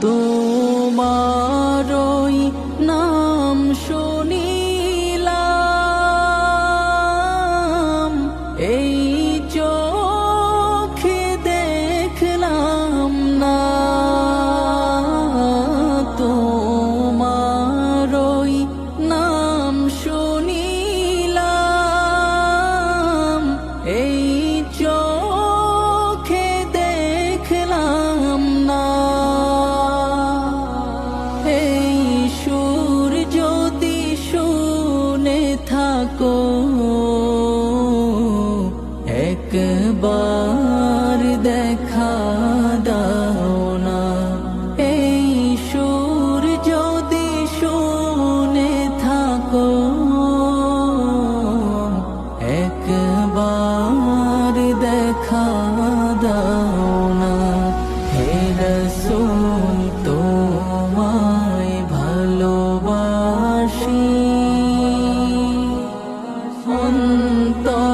তোমারই নাম শুনিলাম, এই চোখে দেখলাম না। তোমারই নাম শুনিলাম, এই চোখে দেখলাম না। এই সুর যদি শুনে থাকো, একবার দেখা দাও না। এই সুর যদি শুনে থাকো, একবার দেখা দাও না। হে রাসূল তোমায় ভালোবাসি, অন্তর